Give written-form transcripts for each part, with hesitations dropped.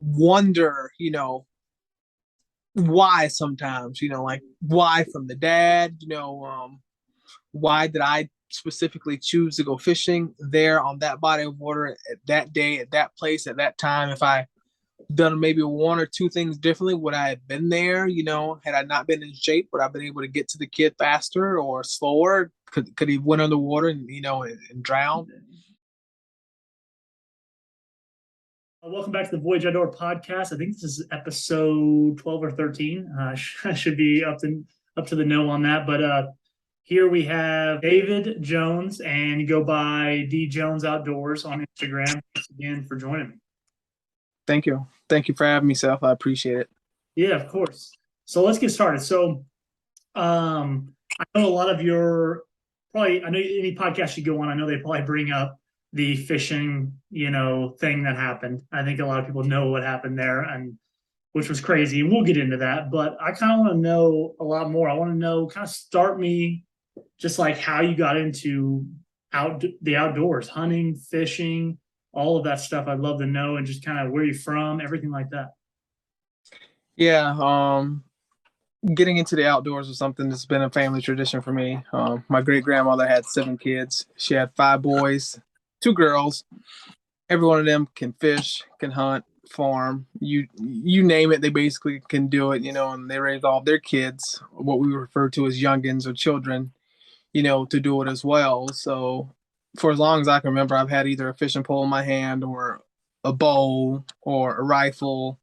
wonder, why sometimes, like why from the dad, why did I specifically choose to go fishing there on that body of water at that day, at that place, at that time? If I done maybe one or two things differently, would I have been there? Had I not been in shape, would I have been able to get to the kid faster or slower? Could he went underwater and and drown? Welcome back to the Voyage Outdoor podcast. I think this is episode 12 or 13. I should be up to the know on that. But here we have David Jones, and you go by D Jones Outdoors on Instagram. Thanks again for joining me. Thank you. Thank you for having me, Seth. I appreciate it. Yeah, of course. So let's get started. So I know a lot of your probably I know any podcast you go on, I know they probably bring up the fishing, thing that happened. I think a lot of people know what happened there, and which was crazy. And we'll get into that. But I kind of want to know a lot more. I want to know, kind of start me just like how you got into the outdoors, hunting, fishing, all of that stuff. I'd love to know, and just kind of where you're from, everything like that. Yeah, getting into the outdoors was something that's been a family tradition for me. My great grandmother had 7 kids. She had 5 boys, 2 girls. Every one of them can fish, can hunt, farm. You name it, they basically can do it. And they raised all their kids, what we refer to as youngins or children, to do it as well. So for as long as I can remember, I've had either a fishing pole in my hand or a bow or a rifle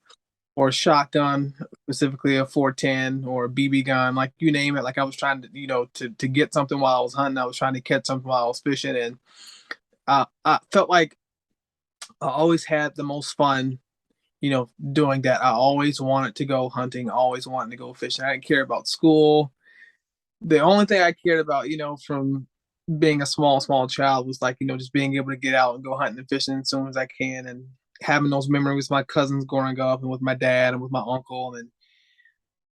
or a shotgun, specifically a 410 or a BB gun, like you name it. Like I was trying to, to get something while I was hunting. I was trying to catch something while I was fishing, and I felt like I always had the most fun, doing that. I always wanted to go hunting, always wanted to go fishing. I didn't care about school. The only thing I cared about, from being a small child was like, just being able to get out and go hunting and fishing as soon as I can, and having those memories with my cousins growing up and with my dad and with my uncle and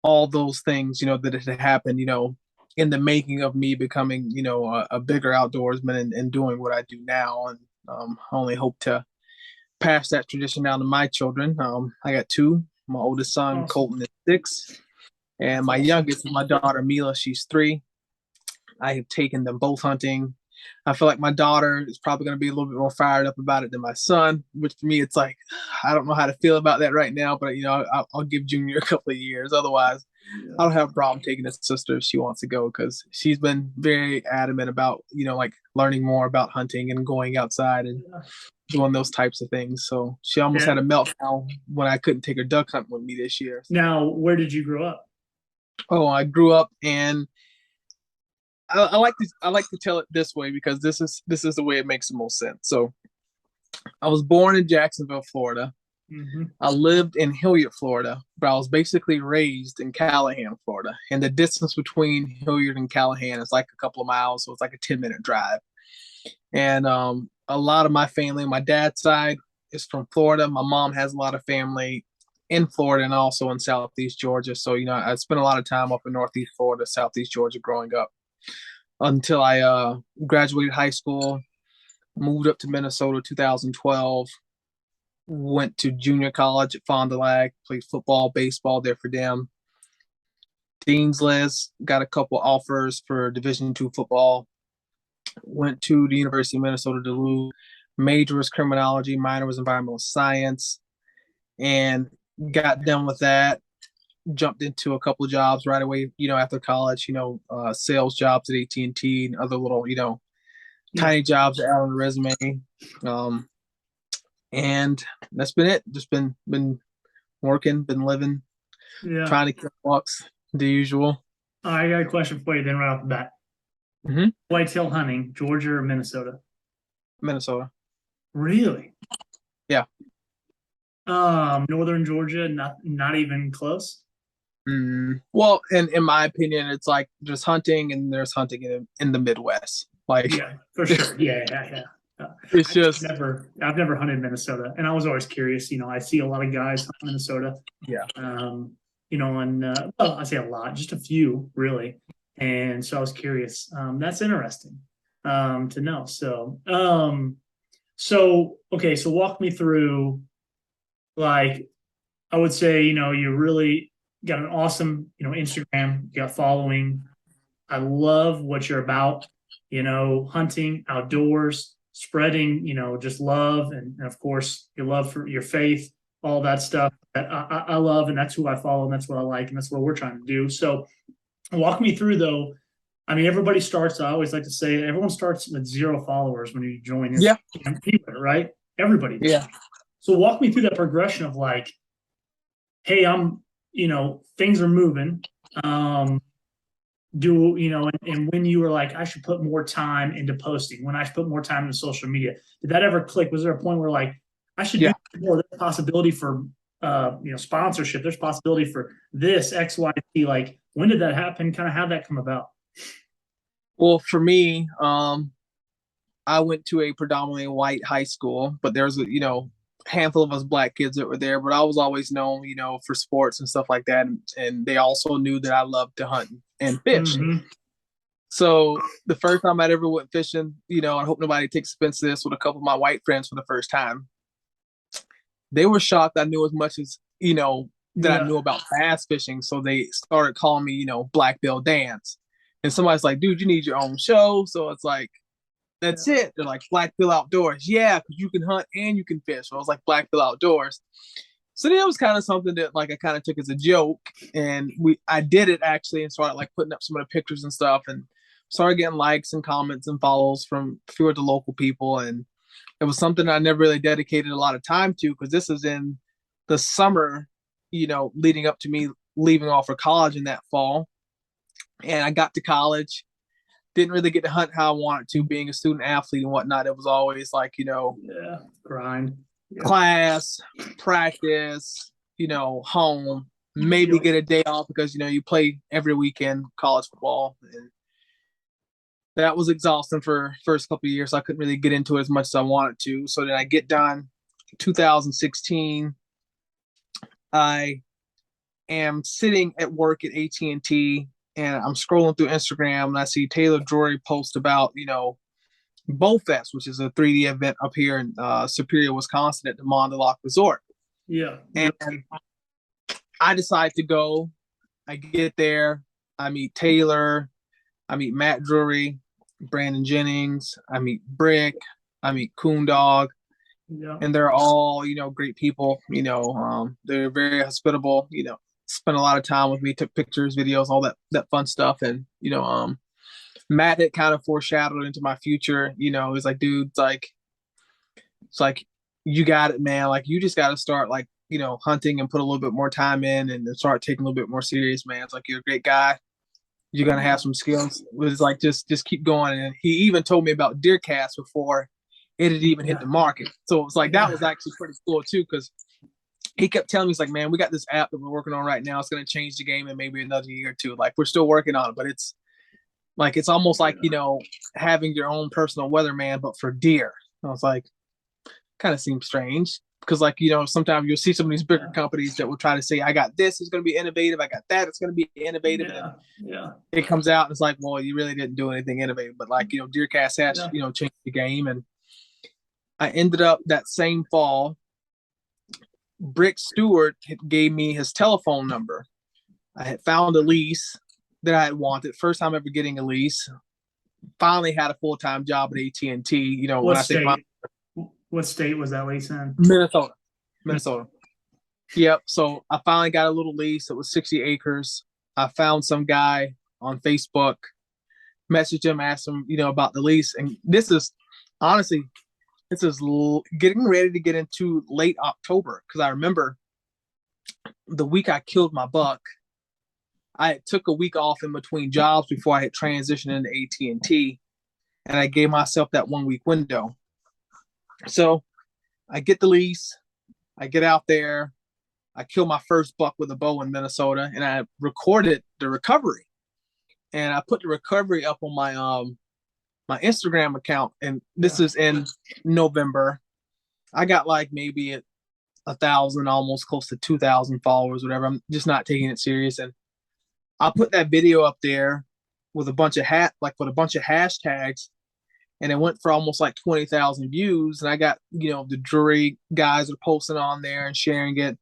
all those things, that had happened, in the making of me becoming, a bigger outdoorsman and doing what I do now. And I only hope to pass that tradition down to my children. I got two. My oldest son, Awesome. Colton, is 6, and That's my awesome. youngest is my daughter, Mila. She's 3. I have taken them both hunting. I feel like my daughter is probably going to be a little bit more fired up about it than my son, which for me, it's like, I don't know how to feel about that right now, but, I'll give Junior a couple of years. Otherwise, I don't have a problem taking his sister if she wants to go, because she's been very adamant about, like learning more about hunting and going outside and Yeah. doing those types of things. So she almost Yeah. had a meltdown when I couldn't take her duck hunting with me this year. Now, where did you grow up? Oh, I grew up in I like to tell it this way because this is the way it makes the most sense. So I was born in Jacksonville, Florida. Mm-hmm. I lived in Hilliard, Florida, but I was basically raised in Callahan, Florida. And the distance between Hilliard and Callahan is like a couple of miles, so it's like a 10-minute drive. And a lot of my family, my dad's side is from Florida. My mom has a lot of family in Florida and also in Southeast Georgia. So, I spent a lot of time up in Northeast Florida, Southeast Georgia growing up until I graduated high school, moved up to Minnesota 2012, went to junior college at Fond du Lac, played football, baseball there for them. Dean's List, got a couple offers for Division II football. Went to the University of Minnesota Duluth. Major was criminology, minor was environmental science, and got done with that. Jumped into a couple of jobs right away, after college, sales jobs at AT&T and other little, Yeah. tiny jobs out on the resume. Um, and that's been it. Just been working, been living, Yeah. trying to kill bucks, the usual. I got a question for you then right off the bat. Mm-hmm. Whitetail hunting, Georgia or Minnesota? Minnesota. Really? Yeah. Northern Georgia, not even close. Well, in my opinion, it's like there's hunting and there's hunting in the Midwest. Like, Yeah, for sure. Yeah. it's just, I've never hunted Minnesota, and I was always curious. I see a lot of guys hunt Minnesota. yeah. And well, I say a lot, just a few really. And so I was curious. That's interesting to know. So okay, so walk me through like I would say, you really got an awesome, Instagram, you got following. I love what you're about, hunting, outdoors, spreading, just love and of course your love for your faith, all that stuff that I love, and that's who I follow, and that's what I like, and that's what we're trying to do. So walk me through though. I mean, everybody starts, I always like to say, everyone starts with 0 followers when you join Yeah, Instagram, right? Everybody does. yeah. So walk me through that progression of like, hey, things are moving. Um, and when you were like, I should put more time into posting, when I should put more time into social media, did that ever click? Was there a point where like, I should do Yeah. more? There's possibility for, sponsorship. There's possibility for this X, Y, Z. Like, when did that happen? Kind of how that come about? Well, for me, I went to a predominantly white high school, but there's a handful of us black kids that were there. But I was always known, for sports and stuff like that, and they also knew that I loved to hunt and fish. Mm-hmm. So the first time I'd ever went fishing, I hope nobody takes offense to this, with a couple of my white friends for the first time. They were shocked I knew as much as that I Yeah. knew about bass fishing. So they started calling me, Black Bill Dance. And somebody's like, dude, you need your own show. So it's like, Yeah. that's it. They're like, Black Bill Outdoors. Yeah, because you can hunt and you can fish. So I was like, Black Bill Outdoors. So then it was kind of something that like I kind of took as a joke, and I did it actually, and started like putting up some of the pictures and stuff, and started getting likes and comments and follows from a few of the local people, and it was something I never really dedicated a lot of time to, because this is in the summer, leading up to me leaving off for college in that fall, and I got to college, didn't really get to hunt how I wanted to, being a student athlete and whatnot. It was always like, Yeah. Grind. Yeah. class, practice, home, maybe Yep. get a day off because, you play every weekend college football. And that was exhausting for first couple of years. So I couldn't really get into it as much as I wanted to. So then I get done 2016. I am sitting at work at AT&T, and I'm scrolling through Instagram, and I see Taylor Drury post about, BowFest, which is a 3D event up here in Superior, Wisconsin at the Mont du Lac Resort. Yeah. And Yep. I decide to go. I get there. I meet Taylor. I meet Matt Drury, Brandon Jennings. I meet Brick. I meet Coondog. Yeah. And they're all, great people. They're very hospitable. Spent a lot of time with me, took pictures, videos, all that fun stuff. And Matt had kind of foreshadowed into my future. He's like, dude, it's like you got it, man. Like you just got to start like hunting and put a little bit more time in, and start taking a little bit more serious, man. It's like you're a great guy. You're gonna have some skills. It's like just keep going. And he even told me about DeerCast before it had even hit Yeah. the market. So it's like that Yeah. was actually pretty cool too, because he kept telling me, he's like, man, we got this app that we're working on right now. It's gonna change the game in maybe another year or two. Like we're still working on it, but it's almost like having your own personal weatherman, but for deer. I was like, kind of seems strange, because like sometimes you'll see some of these bigger Yeah. companies that will try to say, I got this, it's going to be innovative, I got that, it's going to be innovative, and then Yeah. Yeah. it comes out and it's like, well, you really didn't do anything innovative. But like DeerCast has Yeah. changed the game. And I ended up that same fall, Brick Stewart gave me his telephone number. I had found a lease that I had wanted, first time ever getting a lease. Finally had a full-time job at AT&T. When What I say state? What state was that lease in? Minnesota. Minnesota. Yep. So I finally got a little lease. It was 60 acres. I found some guy on Facebook, messaged him, asked him, about the lease. And this is honestly, getting ready to get into late October, because I remember the week I killed my buck, I took a week off in between jobs before I had transitioned into AT&T, and I gave myself that 1 week window. So I get the lease, I get out there, I killed my first buck with a bow in Minnesota, and I recorded the recovery. And I put the recovery up on my Instagram account, and this Yeah. is in November. I got like maybe 1,000, almost close to 2,000 followers, whatever. I'm just not taking it serious, and I put that video up there with a bunch of with a bunch of hashtags, and it went for almost like 20,000 views. And I got the Drury guys are posting on there and sharing it.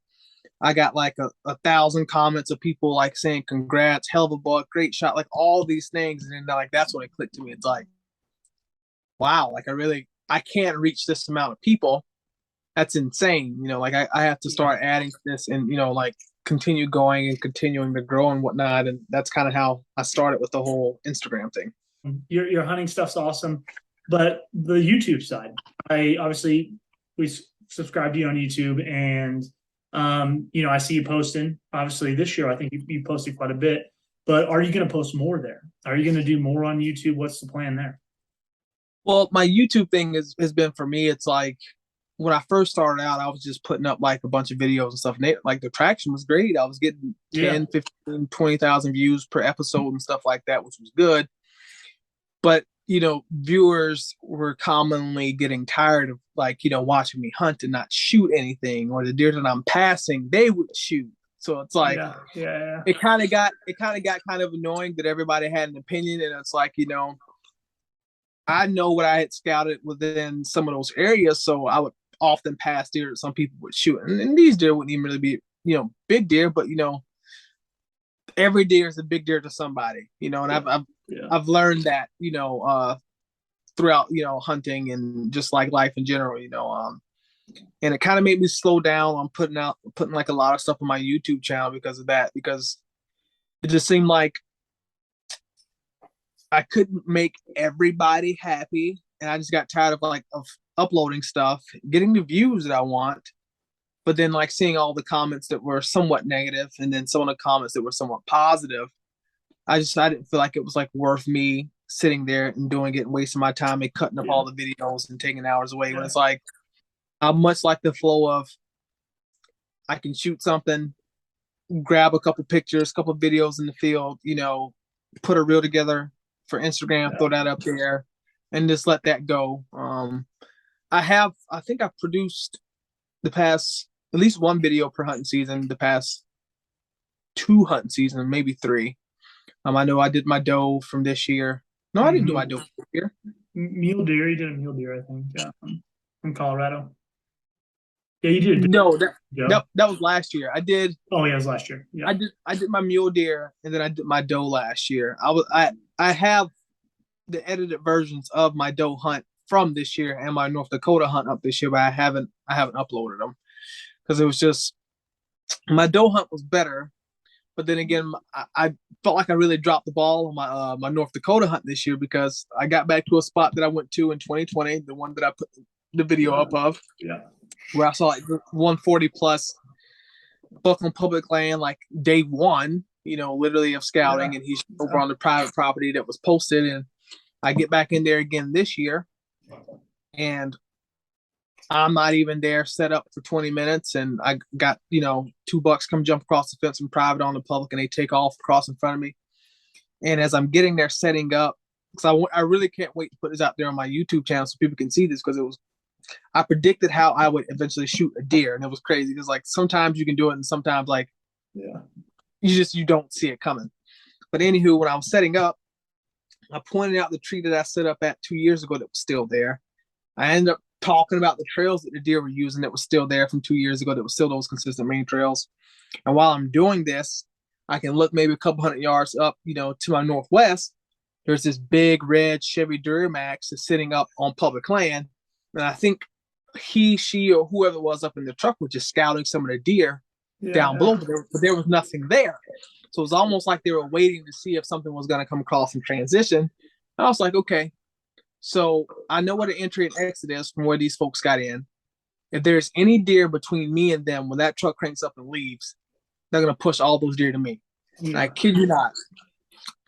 I got like a thousand comments of people like saying congrats, hell of a buck, great shot, like all these things. And then like that's when it clicked to me. It's like, wow, like I can't reach this amount of people. That's insane. Like I have to Yeah. start adding to this and like continue going and continuing to grow and whatnot. And that's kind of how I started with the whole Instagram thing. Your hunting stuff's awesome, but the YouTube side, I obviously we subscribe to you on YouTube, and I see you posting. Obviously, this year I think you posted quite a bit. But are you going to post more there? Are you going to do more on YouTube? What's the plan there? Well, my YouTube thing has been for me, it's like when I first started out, I was just putting up like a bunch of videos and stuff. And like the traction was great. I was getting Yeah, 10, 15, 20,000 views per episode and stuff like that, which was good. But, viewers were commonly getting tired of like, watching me hunt and not shoot anything, or the deer that I'm passing, they would shoot. So it's like, yeah. it kind of got kind of annoying that everybody had an opinion. And it's like, I know what I had scouted within some of those areas, so I would often pass deer that some people would shoot, and these deer wouldn't even really be, big deer, but every deer is a big deer to somebody, and I've learned that, throughout, hunting and just like life in general, and it kind of made me slow down on putting like a lot of stuff on my YouTube channel because of that, because it just seemed like I couldn't make everybody happy, and I just got tired of uploading stuff, getting the views that I want, but then like seeing all the comments that were somewhat negative, and then some of the comments that were somewhat positive. I didn't feel like it was like worth me sitting there and doing it and wasting my time and cutting up Yeah, all the videos and taking hours away. When yeah, it's like I much like the flow of I can shoot something, grab a couple pictures, couple videos in the field, put a reel together for Instagram, yeah. throw that up there, and just let that go. I think I've produced the past at least one video per hunting season, the past two hunting seasons, maybe three. I know I did my doe from this year. No, I didn't do my Mm-hmm. doe this year. Mule deer, you did a mule deer, I think, from Colorado. Yeah, you did. No, that Go. that, that was last year. Oh, yeah, it was last year. Yeah. I did my mule deer, and then I did my doe last year. I have the edited versions of my doe hunt from this year and my North Dakota hunt up this year, but I haven't uploaded them because it was just my doe hunt was better. But then again, I felt like I really dropped the ball on my North Dakota hunt this year because I got back to a spot that I went to in 2020, the one that I put the video up of, Yeah. where I saw like 140 plus buck on public land, like day one, literally of scouting, Yeah. and he's over on the private property that was posted. And I get back in there again this year, and I'm not even there set up for 20 minutes. And I got, two bucks come jump across the fence from private on the public, and they take off across in front of me. And as I'm getting there setting up, because I really can't wait to put this out there on my YouTube channel so people can see this, because I predicted how I would eventually shoot a deer. And it was crazy because like sometimes you can do it and sometimes like Yeah. you don't see it coming. But anywho, when I was setting up, I pointed out the tree that I set up at 2 years ago that was still there. I ended up talking about the trails that the deer were using that was still there from 2 years ago, that was still those consistent main trails. And while I'm doing this, I can look maybe a couple hundred yards up, to my northwest. There's this big red Chevy Duramax that's sitting up on public land. And I think he, she, or whoever was up in the truck was just scouting some of the deer down below, but there was nothing there. So it was almost like they were waiting to see if something was going to come across and transition. And I was like, okay, so I know what an entry and exit is from where these folks got in. If there's any deer between me and them, when that truck cranks up and leaves, they're going to push all those deer to me. Yeah. I kid you not.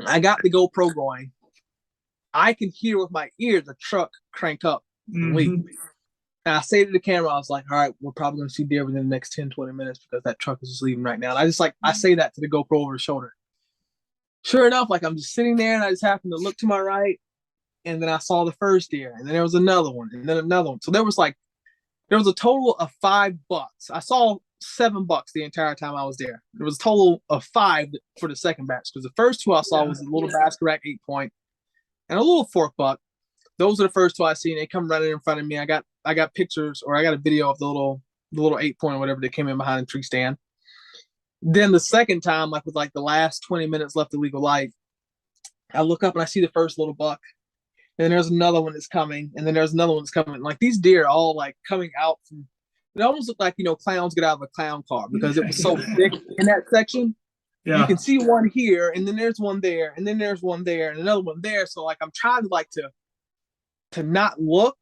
I got the GoPro going. I can hear with my ears the truck crank up and leave. And I say to the camera, I was like, all right, we're probably going to see deer within the next 10, 20 minutes because that truck is just leaving right now. And I say that to the GoPro over the shoulder. Sure enough, like I'm just sitting there and I just happened to look to my right, and then I saw the first deer, and then there was another one, and then another one. So there was a total of 5 bucks. I saw 7 bucks the entire time I was there. There was a total of 5 for the second batch, because the first 2 I saw was a little basket rack 8-point and a little fork buck. Those are the first 2 I seen. They come running in front of me. I got pictures, or I got a video of the little 8-point or whatever that came in behind the tree stand. Then the second time, like with like the last 20 minutes left of legal light, I look up and I see the first little buck. And then there's another one that's coming, and then there's another one that's coming. Like these deer are all like coming out from. It almost looked like clowns get out of a clown car because it was so thick in that section. You Yeah. can see one here, and then there's one there, and then there's one there, and another one there. So like I'm trying to like to not look,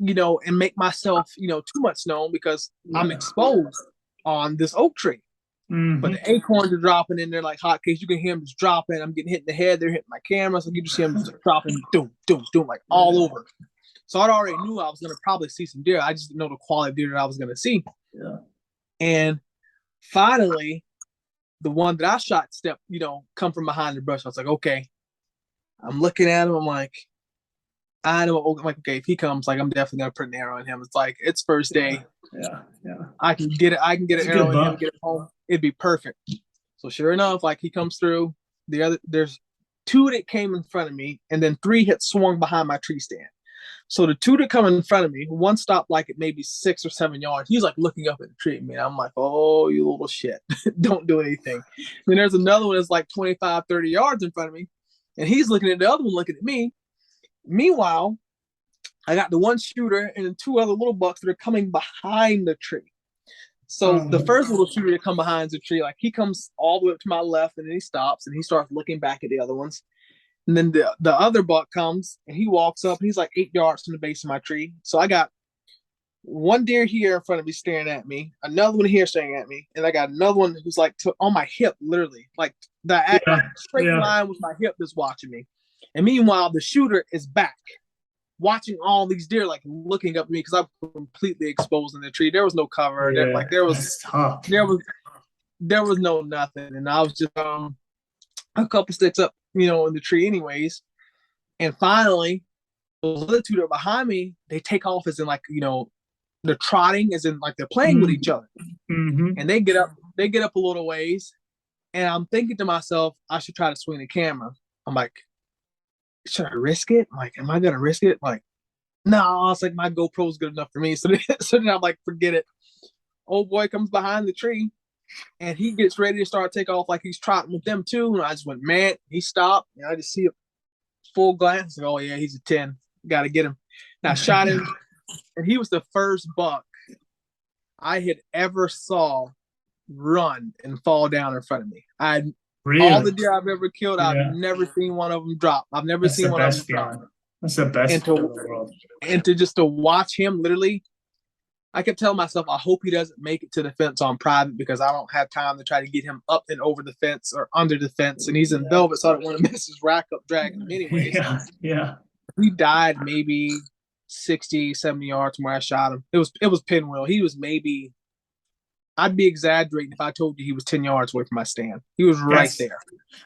and make myself too much known because I'm Yeah. exposed on this oak tree. But Hmm. the acorns are dropping in there like hotcakes. You can hear them just dropping. I'm getting hit in the head. They're hitting my camera. So you just see them just dropping, doom, doom, doom, like all Yeah. over. So I already knew I was going to probably see some deer. I just didn't know the quality of deer that I was going to see. Yeah. And finally, the one that I shot come from behind the brush. I was like, okay. I'm looking at him. I'm like, I know. I'm like, okay, if he comes, like, I'm definitely going to put an arrow in him. It's like, it's first Yeah. day. Yeah. Yeah. I can get it. I can get It's an a arrow good in him, buck. get it home. It'd be perfect. So sure enough, like he comes through. There's two that came in front of me, and then three had swung behind my tree stand. So the two that come in front of me, one stopped like at maybe 6 or 7 yards. He's like looking up at the tree at me. And I'm like, oh, you little shit. Don't do anything. Then there's another one that's like 25, 30 yards in front of me. And he's looking at the other one, looking at me. Meanwhile, I got the one shooter and then two other little bucks that are coming behind the tree. So the Um, first little shooter to come behind the tree, like he comes all the way up to my left and then he stops and he starts looking back at the other ones. And then the other buck comes and he walks up and he's like 8 yards from the base of my tree. So I got one deer here in front of me staring at me, another one here staring at me, and I got another one who's like on my hip, literally, like that, yeah. like straight Yeah. line with my hip that's watching me. And meanwhile, the shooter is back watching all these deer, like looking up at me because I'm completely exposed in the tree. There was no cover. There, Yeah. like there was, That's tough. there was, there was no nothing, and I was just a couple sticks up, in the tree, anyways. And finally, those other two that are behind me, they take off as in like they're trotting, as in like they're playing with each other, Mm-hmm. and they get up a little ways, and I'm thinking to myself, I should try to swing the camera. I'm like, should I risk it? Like, am I gonna risk it? Like, no, it's like my GoPro's good enough for me. So then I'm like, forget it. Old boy comes behind the tree and he gets ready to start take off like he's trotting with them too. And I just went, man, he stopped. And I just see a full glance. Like, oh yeah, he's a 10. Gotta get him. And I shot him, and he was the first buck I had ever saw run and fall down in front of me. All Really? the deer I've ever killed, I've Yeah. never seen one of them drop. I've never That's the seen one of them best drop. feeling. That's the best And feeling to in the world. and to just to watch him literally, I kept telling myself, I hope he doesn't make it to the fence on private because I don't have time to try to get him up and over the fence or under the fence. And he's in Yeah. velvet, so I don't want to mess his rack up dragging him anyways. Yeah. Yeah. He died maybe 60, 70 yards from where I shot him. It was pinwheel. He was maybe, I'd be exaggerating if I told you he was 10 yards away from my stand. He was right That's there.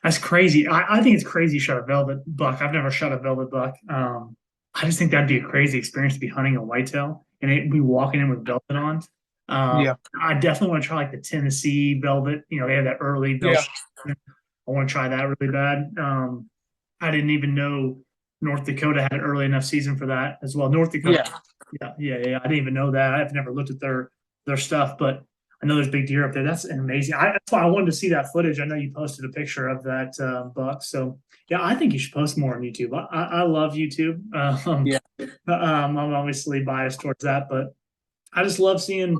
that's crazy. I think it's crazy you shot a velvet buck. I've never shot a velvet buck. I just think that'd be a crazy experience to be hunting a whitetail and it be walking in with velvet on. Yeah. I definitely want to try like the Tennessee velvet. You know, they have that early velvet. Yeah. I want to try that really bad. I didn't even know North Dakota had an early enough season for that as well. North Dakota, Yeah. yeah. I didn't even know that. I've never looked at their stuff, but I know there's big deer up there. That's an amazing. That's why I wanted to see that footage. I know you posted a picture of that buck. So yeah, I think you should post more on YouTube. I love YouTube. Yeah. I'm obviously biased towards that, but I just love seeing.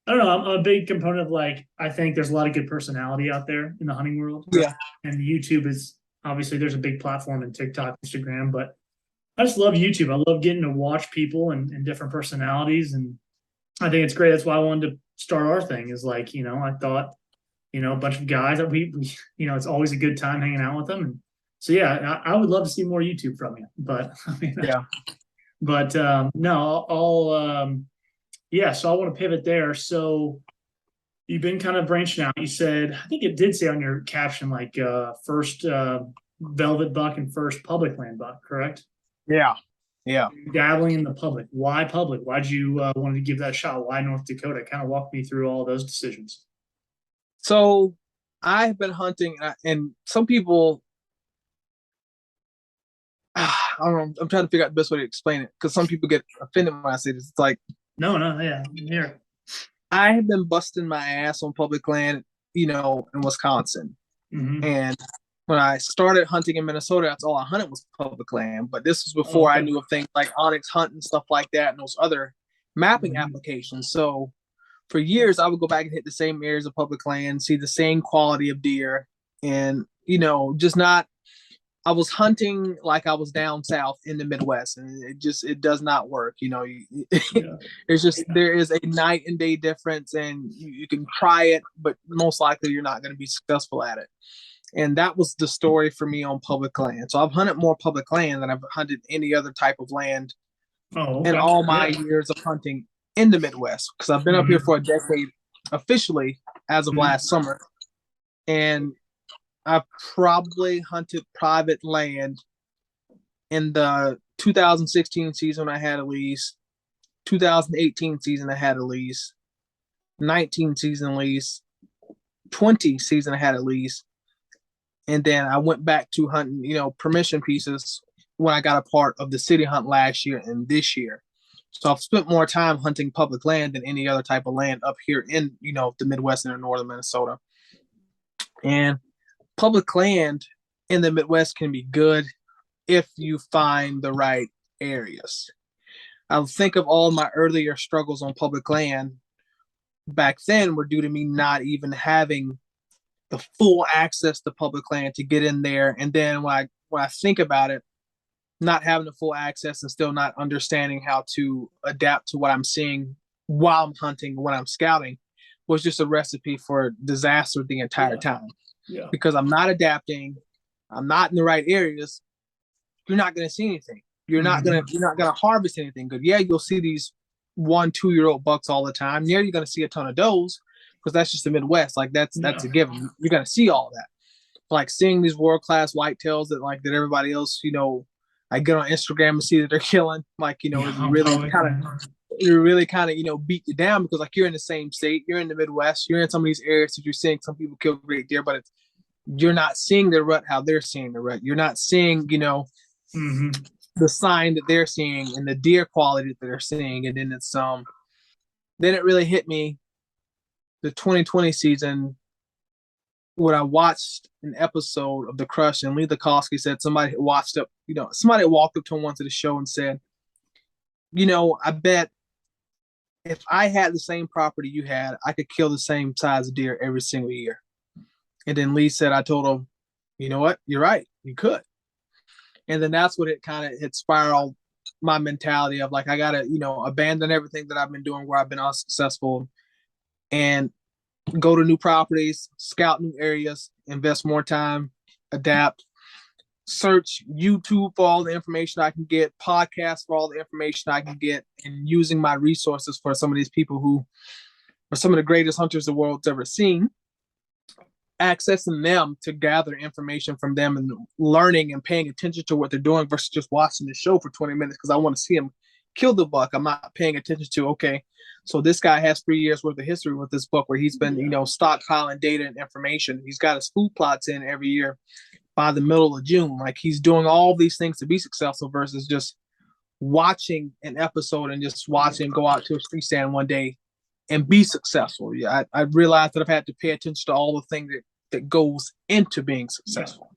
I don't know. I'm a big component of like. I think there's a lot of good personality out there in the hunting world, Yeah. and YouTube is obviously there's a big platform in TikTok, Instagram, but I just love YouTube. I love getting to watch people and different personalities, and I think it's great. That's why I wanted to start our thing. Is like I thought a bunch of guys that we it's always a good time hanging out with them, and so yeah, I would love to see more YouTube from you. But I mean, Yeah. but no, I'll yeah. So I want to pivot there. So you've been kind of branching out. You said I think it did say on your caption like first velvet buck and first public land buck, correct? Yeah. Yeah. Dabbling in the public. Why public? Why'd you want to give that a shot? Why North Dakota? Kind of walk me through all those decisions. So I've been hunting, and some people, I don't know. I'm trying to figure out the best way to explain it because some people get offended when I say this. It's like No, yeah, I'm here. I have been busting my ass on public land in Wisconsin. Hmm. And when I started hunting in Minnesota, that's all I hunted was public land. But this was Oh, before I okay. knew of things like Onyx Hunt and stuff like that and those other mapping Hmm. applications. So for years, I would go back and hit the same areas of public land, see the same quality of deer, and just not. I was hunting like I was down south in the Midwest, and it does not work. Yeah. It's just there is a night and day difference, and you can try it, but most likely you're not going to be successful at it. And that was the story for me on public land. So I've hunted more public land than I've hunted any other type of land Oh, in okay. all my Yeah. years of hunting in the Midwest, because I've been up here Hmm. for a decade officially as of Hmm. last summer. And I've probably hunted private land in the 2016 season. I had a lease, 2018 season I had a lease, 19 season lease, 20 season I had a lease, and then I went back to hunting, permission pieces when I got a part of the city hunt last year and this year. So I've spent more time hunting public land than any other type of land up here in, the Midwest and northern Minnesota. And public land in the Midwest can be good if you find the right areas. I think of all my earlier struggles on public land back then were due to me not even having the full access to public land to get in there. And then when I think about it, not having the full access and still not understanding how to adapt to what I'm seeing while I'm hunting, when I'm scouting, was just a recipe for disaster the entire Yeah. time. Yeah. Because I'm not adapting, I'm not in the right areas, you're not going to see anything. Hmm. You're not gonna harvest anything good. Yeah, you'll see these 1, 2 year old bucks all the time. Yeah, you're gonna see a ton of does because that's just the Midwest. Like that's Yeah. a given. You're gonna see all that. Like seeing these world class whitetails that everybody else, I get on Instagram and see that they're killing. Like Yeah. is I'm really probably. kind of beat you down because like you're in the same state, you're in the Midwest, you're in some of these areas that you're seeing some people kill great deer, but you're not seeing the rut how they're seeing the rut. You're not seeing Hmm. the sign that they're seeing and the deer quality that they're seeing. And then it really hit me the 2020 season when I watched an episode of The Crush and Lee Lukowski said somebody walked up to him once at the show and said, I bet if I had the same property you had, I could kill the same size of deer every single year. And then Lee said, I told him, you know what? You're right. You could. And then that's what it spiraled my mentality of like I gotta abandon everything that I've been doing where I've been unsuccessful and go to new properties, scout new areas, invest more time, adapt, search YouTube for all the information I can get, podcasts for all the information I can get, and using my resources for some of these people who are some of the greatest hunters the world's ever seen, accessing them to gather information from them and learning and paying attention to what they're doing versus just watching the show for 20 minutes because I want to see them kill the buck. I'm not paying attention to, okay, so this guy has 3 years worth of history with this book where he's been, Yeah. stockpiling data and information. He's got his food plots in every year by the middle of June. Like he's doing all these things to be successful versus just watching an episode and just watching him go out to a street stand one day and be successful. Yeah, I realized that I've had to pay attention to all the things that goes into being Yeah. successful.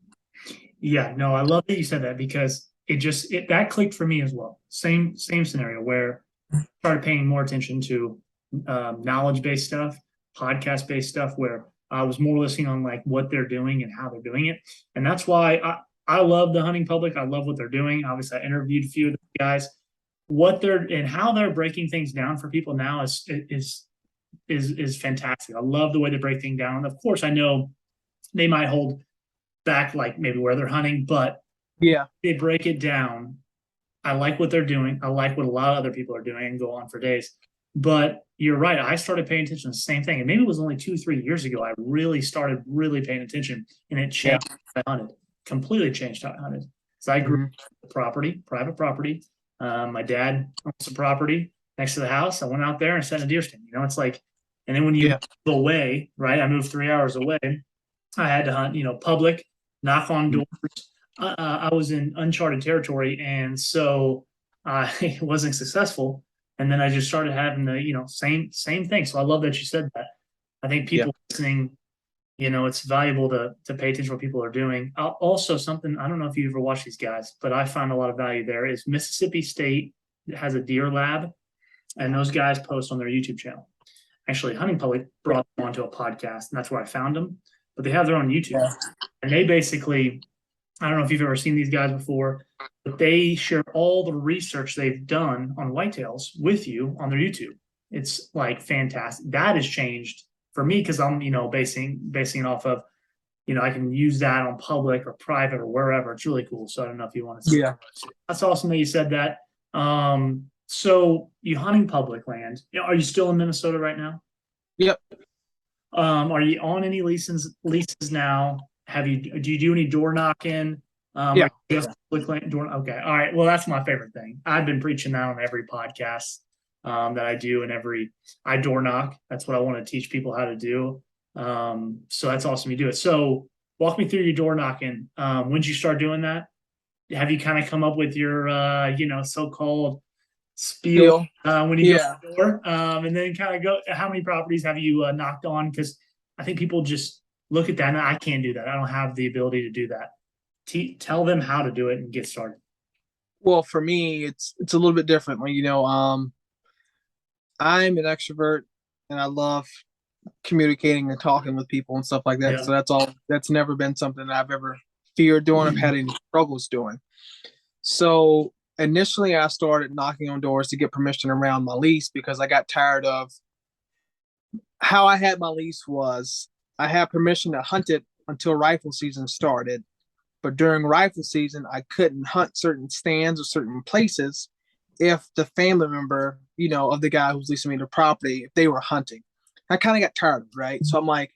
Yeah. No, I love that you said that because that clicked for me as well. Same scenario where I started paying more attention to knowledge based stuff, podcast based stuff, where I was more listening on like what they're doing and how they're doing it, and that's why I love the hunting public. I love what they're doing. Obviously, I interviewed a few of the guys. What they're and how they're breaking things down for people now is fantastic. I love the way they break things down. Of course, I know they might hold back like maybe where they're hunting, but Yeah. they break it down. I like what they're doing. I like what a lot of other people are doing and go on for days. But you're right. I started paying attention to the same thing. And maybe it was only 2, 3 years ago. I really started really paying attention and it Yeah. changed how I hunted, completely changed how I hunted. So I grew Mm-hmm. property, private property. My dad owns a property next to the house. I went out there and set a deer stand. It's like, and then when you Yeah. move away, right? I moved 3 hours away. I had to hunt, public, knock on Mm-hmm. doors. I was in uncharted territory, and so I wasn't successful. And then I just started having the same thing. So I love that you said that. I think Yeah. people listening It's valuable to pay attention to what people are doing. Also, something I don't know if you ever watch these guys, but I find a lot of value there is Mississippi State has a deer lab, and those guys post on their YouTube channel. Actually, Hunting Public brought them onto a podcast, and that's where I found them. But they have their own YouTube, Yeah. and they basically, I don't know if you've ever seen these guys before, but they share all the research they've done on whitetails with you on their YouTube. It's like fantastic. That has changed for me because I'm, basing it off of, I can use that on public or private or wherever. It's really cool. So I don't know if you want to see. Yeah. That's awesome that you said that. So you hunting public land. Are you still in Minnesota right now? Yep. Are you on any leases now? Do you do any door knocking? Yeah. Just public land door? Okay. All right. Well, that's my favorite thing. I've been preaching that on every podcast that I do, and I door knock. That's what I want to teach people how to do. So that's awesome you do it. So walk me through your door knocking. When did you start doing that? Have you kind of come up with your so-called spiel when you go to the door, and then kind of go, how many properties have you knocked on? Because I think people just look at that and I can't do that. I don't have the ability to do that. Tell them how to do it and get started. Well, for me, it's a little bit different. I'm an extrovert and I love communicating and talking with people and stuff like that. Yeah. So that's never been something that I've ever feared doing. I've had any struggles doing. So initially I started knocking on doors to get permission around my lease because I got tired of how I had my lease was I had permission to hunt it until rifle season started. But during rifle season, I couldn't hunt certain stands or certain places if the family member, of the guy who's leasing me the property, if they were hunting. I kind of got tired of it, right? So I'm like,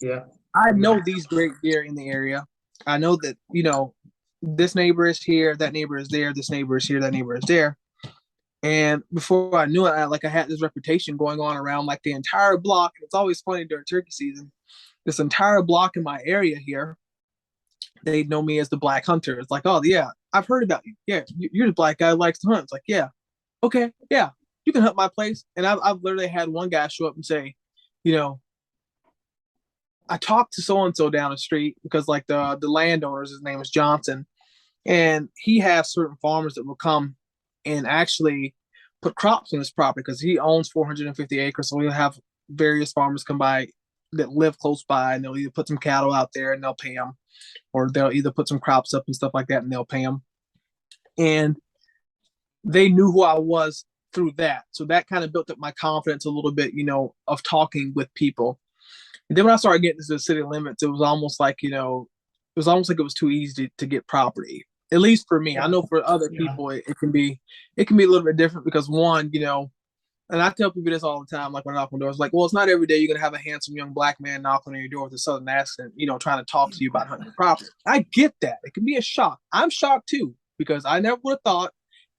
yeah, I know these great deer in the area. I know that, this neighbor is here, that neighbor is there, this neighbor is here, that neighbor is there. And before I knew it, I had this reputation going on around like the entire block. It's always funny during turkey season. This entire block in my area here, they know me as the black hunter. It's like, oh yeah, I've heard about you. Yeah, you're the black guy who likes to hunt. It's like, yeah, okay, yeah, you can hunt my place. And I've literally had one guy show up and say, you know, I talked to so and so down the street because like the landowners, his name is Johnson, and he has certain farmers that will come and actually put crops on his property because he owns 450 acres. So he'll have various farmers come by that live close by, and they'll either put some cattle out there and they'll pay them, or they'll either put some crops up and stuff like that and they'll pay them. And they knew who I was through that. So that kind of built up my confidence a little bit, of talking with people. And then when I started getting to the city limits, it was almost like, it was too easy to get property. At least for me. I know for other people it can be a little bit different because one, and I tell people this all the time, like when I knock on doors, like, well, it's not every day you're gonna have a handsome young black man knocking on your door with a southern accent, trying to talk to you about hunting your property. I get that. It can be a shock. I'm shocked too, because I never would have thought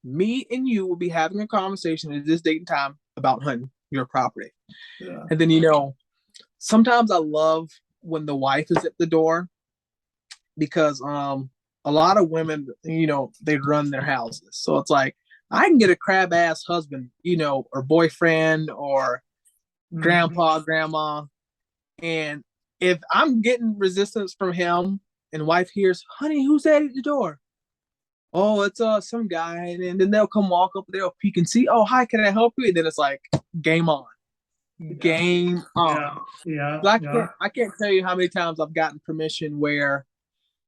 me and you would be having a conversation at this date and time about hunting your property. Yeah. And then, sometimes I love when the wife is at the door because a lot of women, they run their houses. So it's like, I can get a crab ass husband, or boyfriend or grandpa, grandma. And if I'm getting resistance from him and wife hears, honey, who's that at the door? Oh, it's some guy. And then they'll come walk up, they'll peek and see, oh, hi, can I help you? And then it's like, game on. Game on. Yeah. I can't tell you how many times I've gotten permission where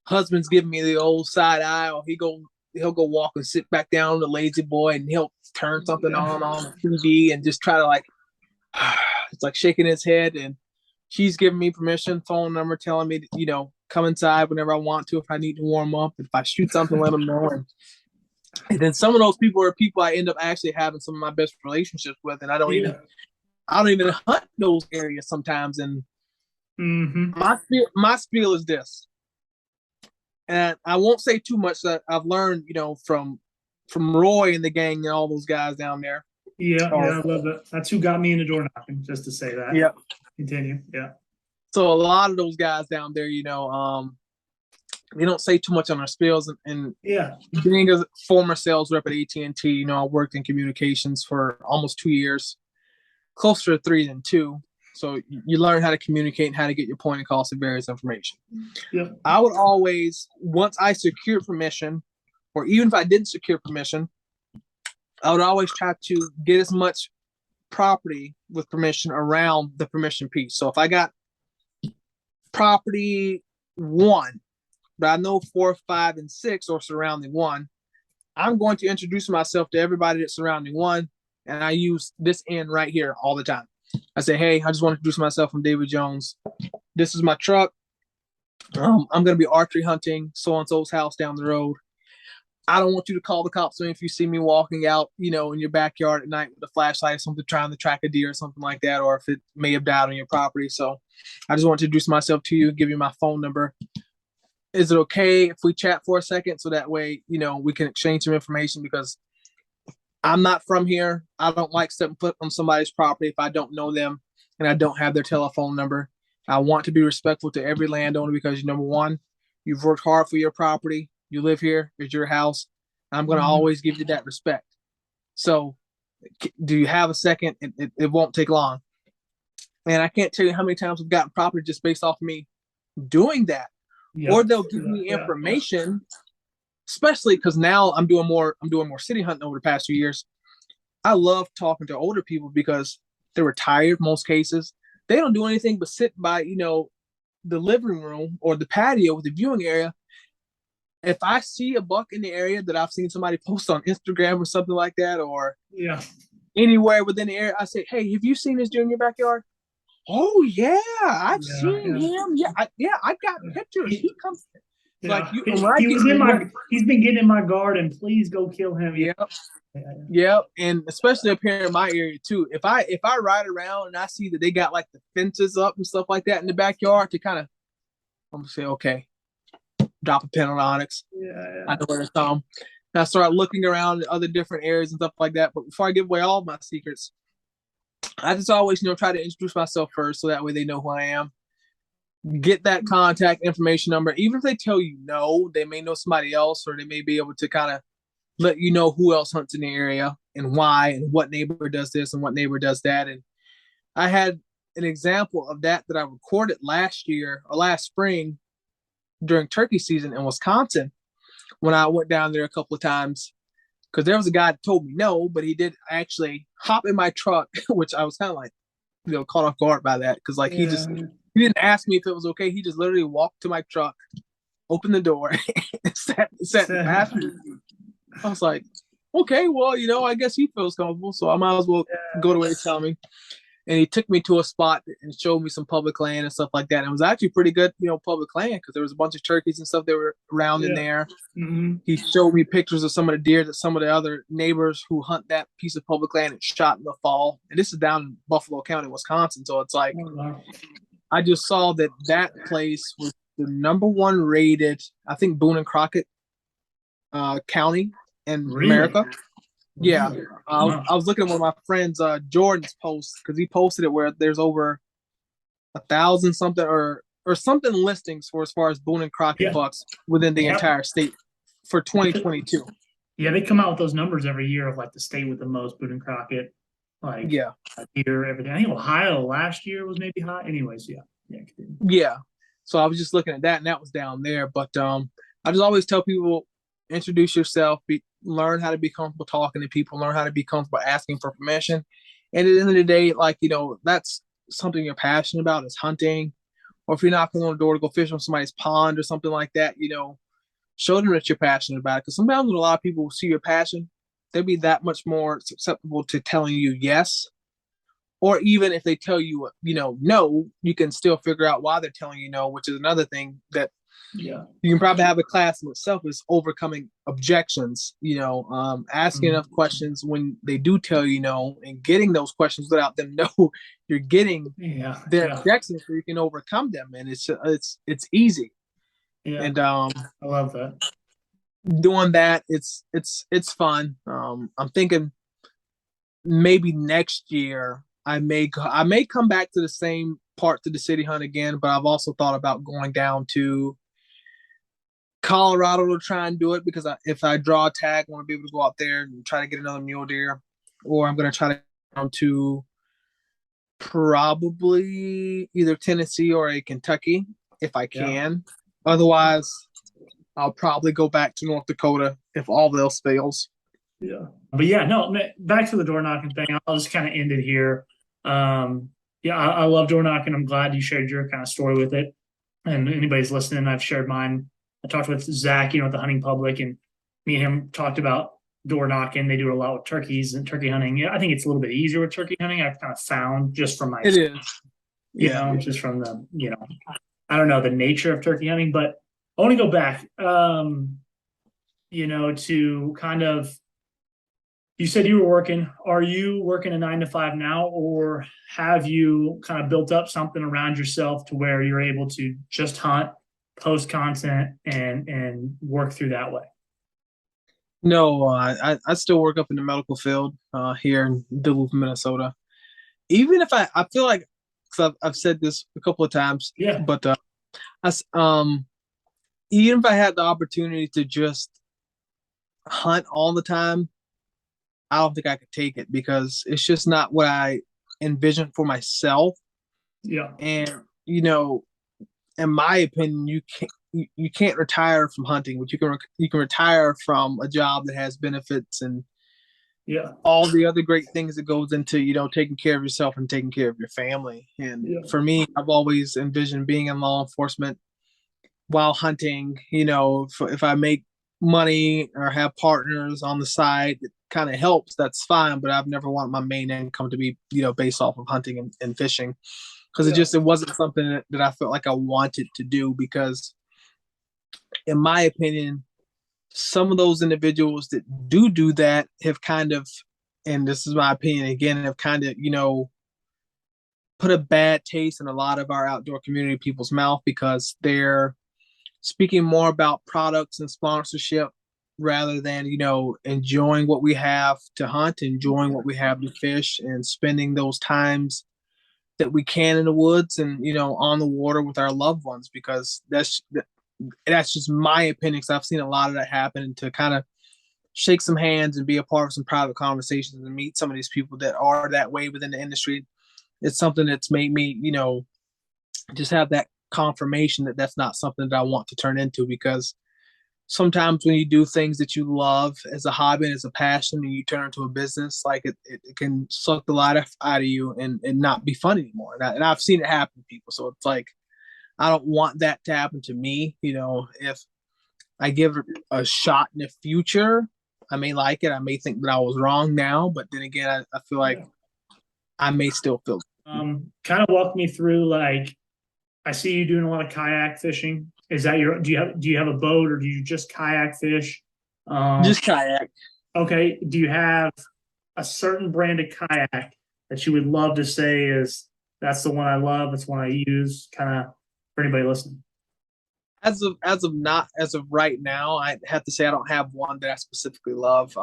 husband's giving me the old side eye, or he'll go walk and sit back down on the lazy boy and he'll turn something on the TV and just try to like, it's like shaking his head. And she's giving me permission, phone number, telling me, come inside whenever I want to, if I need to warm up, if I shoot something, let them know. And then some of those people are people I end up actually having some of my best relationships with. And I don't even hunt those areas sometimes. And my spiel is this. And I won't say too much that I've learned, from Roy and the gang and all those guys down there. Yeah, I love that. That's who got me into door knocking, just to say that. Yeah. Continue. Yeah. So a lot of those guys down there, they don't say too much on their spills. And being a former sales rep at AT&T, I worked in communications for almost 2 years, closer to 3 than 2. So you learn how to communicate and how to get your point across to various information. Yep. I would always, once I secured permission, or even if I didn't secure permission, I would always try to get as much property with permission around the permission piece. So if I got property 1, but I know 4, 5, and 6 are surrounding 1, I'm going to introduce myself to everybody that's surrounding 1, and I use this end right here all the time. I say, hey, I just want to introduce myself. I'm David Jones. This is my truck. I'm going to be archery hunting so-and-so's house down the road. I don't want you to call the cops if you see me walking out, in your backyard at night with a flashlight or something, trying to track a deer or something like that, or if it may have died on your property. So I just want to introduce myself to you, give you my phone number. Is it okay if we chat for a second? So that way, we can exchange some information, because I'm not from here. I don't like stepping foot on somebody's property if I don't know them and I don't have their telephone number. I want to be respectful to every landowner, because number one, you've worked hard for your property. You live here. It's your house. I'm going to always give you that respect. So do you have a second? It won't take long. And I can't tell you how many times I've gotten property just based off of me doing that. Yep. Or they'll give me information, especially because now I'm doing more city hunting over the past few years. I love talking to older people because they're retired most cases. They don't do anything but sit by, the living room or the patio with the viewing area. If I see a buck in the area that I've seen somebody post on Instagram or something like that, or anywhere within the area, I say, hey, have you seen this deer in your backyard? Oh yeah, I've seen him. Yeah, I've got pictures. He comes. Like you, he's been getting in my garden. Please go kill him. Yeah, and especially up here in my area too. If I ride around and I see that they got like the fences up and stuff like that in the backyard, to kind of, I'm gonna say, okay, drop a pin on Onyx. I know where to come. And I start looking around at other different areas and stuff like that. But before I give away all my secrets, I just always, try to introduce myself first, so that way they know who I am. Get that contact information number. Even if they tell you no, they may know somebody else, or they may be able to kind of let you know who else hunts in the area and why, and what neighbor does this and what neighbor does that. And I had an example of that I recorded last year or last spring during turkey season in Wisconsin, when I went down there a couple of times, because there was a guy that told me no, but he did actually hop in my truck, which I was kind of like, caught off guard by that, because he didn't ask me if it was okay. He just literally walked to my truck, opened the door, and sat in the passenger seat. I was like, okay, well, I guess he feels comfortable, so I might as well go to where he's telling me. And he took me to a spot and showed me some public land and stuff like that. And it was actually pretty good, public land, because there was a bunch of turkeys and stuff that were around in there. Mm-hmm. He showed me pictures of some of the deer that some of the other neighbors who hunt that piece of public land had shot in the fall. And this is down in Buffalo County, Wisconsin. So it's like, I just saw that place was the number 1 rated, I think, Boone and Crockett county in America. Yeah. I was looking at one of my friends, Jordan's posts, because he posted it where there's over 1,000 something or something listings for as far as Boone and Crockett bucks within the entire state for 2022. Yeah, they come out with those numbers every year of like the state with the most Boone and Crockett. Here, everything. I think Ohio last year was maybe high. Anyways, yeah. So I was just looking at that, and that was down there. But I just always tell people, introduce yourself, learn how to be comfortable talking to people, learn how to be comfortable asking for permission. And at the end of the day, that's something you're passionate about, is hunting. Or if you're knocking on the door to go fish on somebody's pond or something like that, show them that you're passionate about it. Because sometimes when a lot of people see your passion, they'll be that much more susceptible to telling you yes. Or even if they tell you, no, you can still figure out why they're telling you no, which is another thing that you can probably have a class in itself, is overcoming objections, asking enough questions when they do tell you no, and getting those questions without them know you're getting their objections, so you can overcome them. And it's easy. And I love that. Doing that, it's fun. I'm thinking maybe next year I may come back to the same parts of the city hunt again, but I've also thought about going down to Colorado to try and do it, because if I draw a tag, I want to be able to go out there and try to get another mule deer. Or I'm going to try to go to Probably either Tennessee or a Kentucky if I Yeah. can. Otherwise, I'll probably go back to North Dakota if all else fails. Yeah. But yeah, no, back to the door knocking thing. I'll just kind of end it here. Yeah, I love door knocking. I'm glad you shared your kind of story with it. And anybody's listening, I've shared mine. I talked with Zach, at the hunting public, and me and him talked about door knocking. They do it a lot with turkeys and turkey hunting. Yeah, I think it's a little bit easier with turkey hunting. I've kind of found just from my, It is. Yeah. just from the, I don't know, the nature of turkey hunting. But I want to go back, to kind of, you said you were working. Are you working a 9 to 5 now, or have you kind of built up something around yourself to where you're able to just hunt, post content, and work through that way? No, I still work up in the medical field here in Duluth, Minnesota. Even if I feel like, because I've said this a couple of times, Yeah, but I, even if I had the opportunity to just hunt all the time, I don't think I could take it because it's just not what I envisioned for myself. yeah, And in my opinion, you can't retire from hunting, but you can retire from a job that has benefits and yeah, all the other great things that goes into taking care of yourself and taking care of your family. And yeah, for me, I've always envisioned being in law enforcement while hunting. If I make money or have partners on the side that kind of helps, that's fine. But I've never wanted my main income to be based off of hunting and fishing because yeah, it wasn't something that I felt like I wanted to do because in my opinion, some of those individuals that do that have kind of, and this is my opinion again, have kind of, put a bad taste in a lot of our outdoor community people's mouth because they're speaking more about products and sponsorship rather than, enjoying what we have to hunt, enjoying what we have to fish, and spending those times that we can in the woods and, on the water with our loved ones because that's just my opinion because I've seen a lot of that happen and to kind of shake some hands and be a part of some private conversations and meet some of these people that are that way within the industry. It's something that's made me, just have that confirmation that that's not something that I want to turn into because sometimes when you do things that you love as a hobby and as a passion and you turn into a business, like it can suck the life out of you and not be fun anymore. And I've seen it happen to people. So it's like, I don't want that to happen to me. If I give it a shot in the future, I may like it. I may think that I was wrong now, but then again, I feel like yeah. I may still feel Kind of walk me through, like, I see you doing a lot of kayak fishing. Is that do you have a boat, or do you just kayak fish? Um, just kayak. okay. Do you have a certain brand of kayak that you would love to say is that's the one I love, that's one I use, kind of for anybody listening? As of right now, I have to say I don't have one that I specifically love.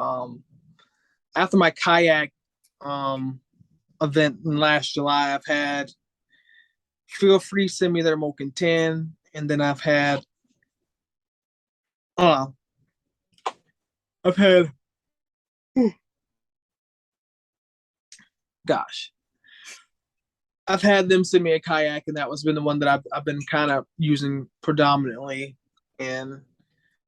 After my kayak event in last July, I've had Feel Free send me their Moken 10, and then uh, I've had gosh, I've had them send me a kayak, and that was been the one that I've been kind of using predominantly, and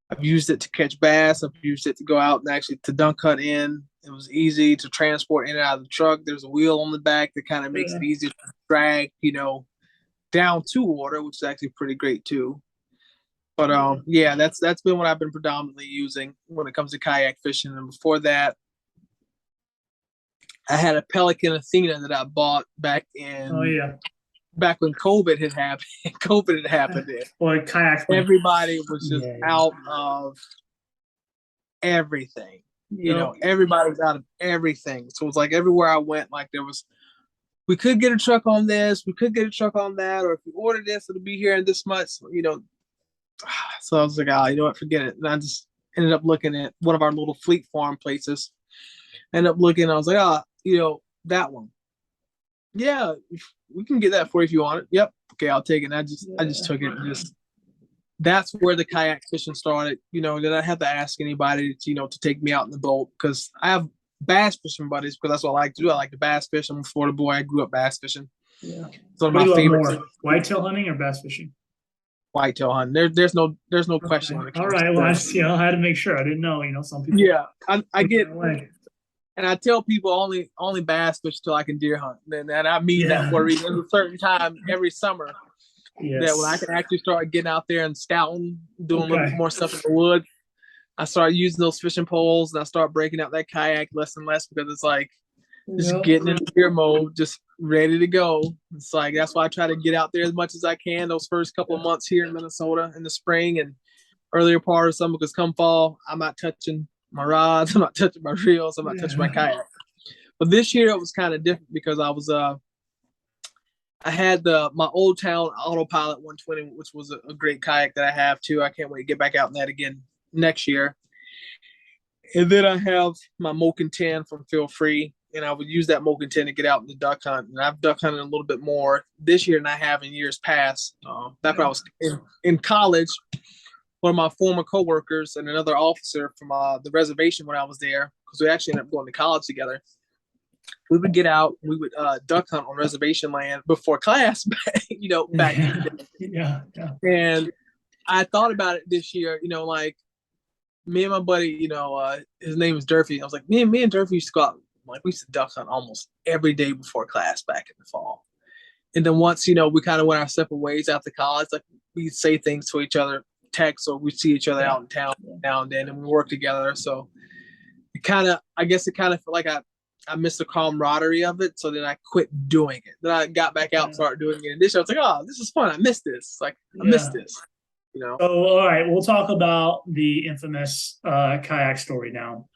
I've used it to catch bass. I've used it to go out and actually to dunk cut in. It was easy to transport in and out of the truck. There's a wheel on the back that kind of makes it Yeah. easier to drag, down to water, which is actually pretty great too. But yeah, that's been what I've been predominantly using when it comes to kayak fishing. And before that, I had a Pelican Athena that I bought Oh yeah. back when COVID had happened. COVID had happened. Well, kayaks. Everybody was just Yeah. out of everything. Yep. Everybody's out of everything. So it's like everywhere I went, like we could get a truck on this, we could get a truck on that, or if we order this, it'll be here in this month. So I was like, what, forget it. And I just ended up looking at one of our little fleet farm places. Ended up looking, I was like, that one. Yeah, we can get that for you if you want it. Yep. Okay, I'll take it. And I just took it and just that's where the kayak fishing started. Then I have to ask anybody to take me out in the boat because I have bass fishing buddies because that's what I like to do. I like to bass fish. I'm a Florida boy. I grew up bass fishing. Yeah. It's one of What do my you love favorite more, whitetail hunting or bass fishing? whitetail hunting. There's no question Okay. when it All comes to right. Well, that. I had to make sure. I didn't know. Some people Yeah, I look get that way. and I tell people only bass fish till I can deer hunt, and I mean that Yeah. for a reason. There's a certain time every summer that when I Yes. can actually start getting out there and scouting, doing a little bit Okay. more stuff in the woods. I start using those fishing poles and I start breaking out that kayak less and less because it's like just Yep. getting into gear mode, just ready to go. It's like that's why I try to get out there as much as I can those first couple of months here in Minnesota in the spring and earlier part of summer because come fall, I'm not touching my rods, I'm not touching my reels, I'm not touching my Yeah. kayak. But this year it was kind of different because I had my Old Town Autopilot 120, which was a great kayak that I have too. I can't wait to get back out in that again next year. And then I have my Moken 10 from Feel Free, and I would use that Moken 10 to get out in the duck hunt. And I've duck hunted a little bit more this year than I have in years past. Back when I Yeah. was in college, one of my former coworkers and another officer from the reservation when I was there, because we actually ended up going to college together. We would get out, we would duck hunt on reservation land before class, back in the Yeah. day. Yeah. Yeah. And I thought about it this year, like me and my buddy, his name is Durfee. I was like, me and Durfee used to go out, like we used to duck hunt almost every day before class back in the fall. And then once, we kind of went our separate ways after college, like we'd say things to each other, text, or we'd see each other Yeah. out in town now and then, and we work together. So I guess it kind of felt like I missed the camaraderie of it. So then I quit doing it. Then I got back out and started doing it. And this year I was like, oh, this is fun. I missed this. Like, I missed Yeah. this. So, all right, we'll talk about the infamous kayak story now.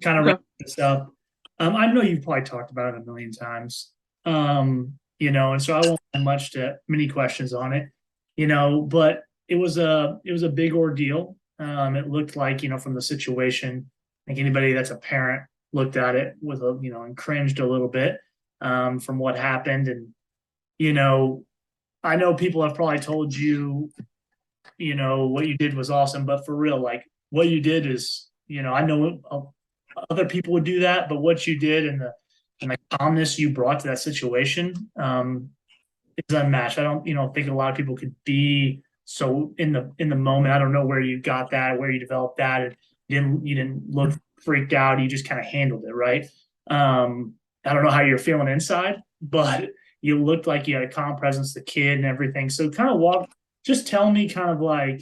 Kind of Okay. wrap this up. I know you've probably talked about it a million times, and so I won't have many questions on it, but it was a big ordeal. It looked like, from the situation, I think anybody that's a parent looked at it with and cringed a little bit from what happened, and you know, I know people have probably told you what you did was awesome, but for real, like what you did is, I know other people would do that, but what you did and the calmness you brought to that situation is unmatched. I don't, think a lot of people could be so in the moment. I don't know where you got that, where you developed that, and you didn't look freaked out. You just kind of handled it, right? I don't know how you're feeling inside, but you looked like you had a calm presence, the kid and everything. So kind of just tell me kind of like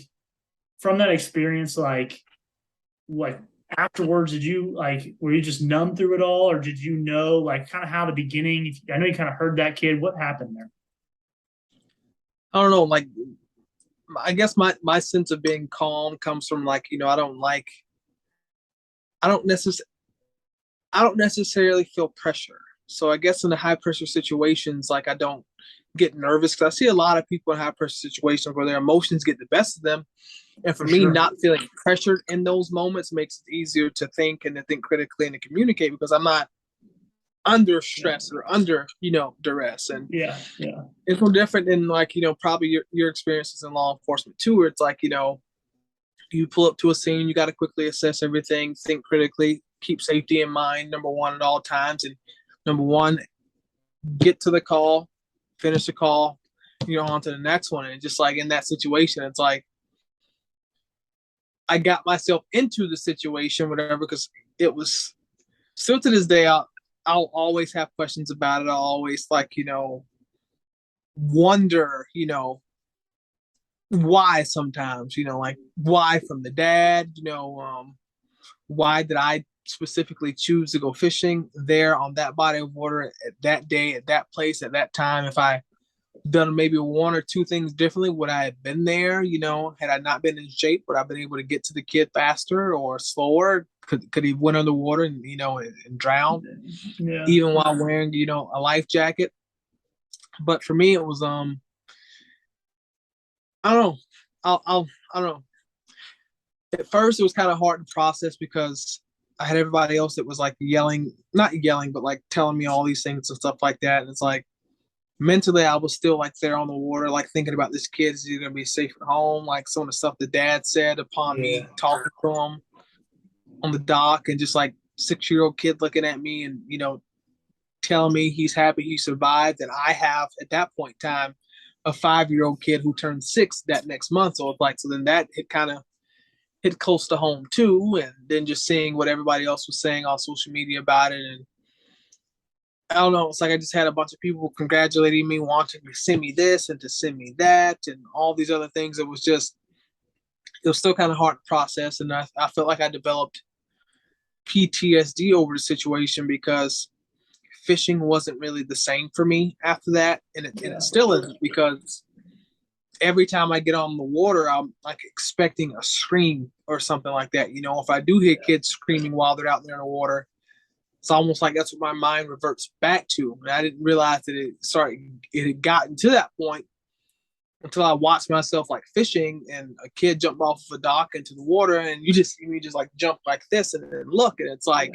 from that experience, like afterwards, were you just numb through it all, or did you know like kind of how the beginning? I know you kind of heard that kid. What happened there? I don't know. Like, I guess my sense of being calm comes from like, I don't necessarily, I don't necessarily feel pressure. So I guess in the high pressure situations, like I don't get nervous because I see a lot of people in high pressure situations where their emotions get the best of them. And for For me, sure. not feeling pressured in those moments makes it easier to think and to think critically and to communicate because I'm not under Yeah. stress or under, duress. And Yeah. Yeah. it's no different than like, probably your experiences in law enforcement too, where it's like, you pull up to a scene, you got to quickly assess everything, think critically, keep safety in mind, number one at all times. And number one, get to the call, finish the call, on to the next one. And just like in that situation, it's like I got myself into the situation, whatever, because it was still to this day, I'll always have questions about it. I'll always like, wonder, why sometimes, like why from the dad, why did I specifically choose to go fishing there on that body of water at that day, at that place, at that time? If I done maybe one or two things differently, would I have been there? Had I not been in shape, would I have been able to get to the kid faster or slower? Could he went underwater and drown Yeah. even while wearing a life jacket? But for me, it was I don't know. I don't know. At first, it was kind of hard to process because I had everybody else that was like yelling, not yelling, but like telling me all these things and stuff like that. And it's like mentally, I was still like there on the water, like thinking about this kid. Is he going to be safe at home? Like some of the stuff the dad said upon me Yeah. talking to him on the dock and just like 6-year-old kid looking at me and, telling me he's happy he survived. And I have, at that point in time, a 5-year-old kid who turned 6 that next month. So it's like, so then that it kind of hit close to home too. And then just seeing what everybody else was saying on social media about it. And I don't know, it's like I just had a bunch of people congratulating me, wanting to send me this and to send me that and all these other things. It was still kind of hard to process. And I felt like I developed PTSD over the situation because fishing wasn't really the same for me after that. And it still isn't, because every time I get on the water, I'm like expecting a scream or something like that. If I do hear kids screaming while they're out there in the water, it's almost like that's what my mind reverts back to. And I didn't realize that it had gotten to that point until I watched myself like fishing and a kid jump off of a dock into the water, and you just see me just like jump like this and then look, and it's like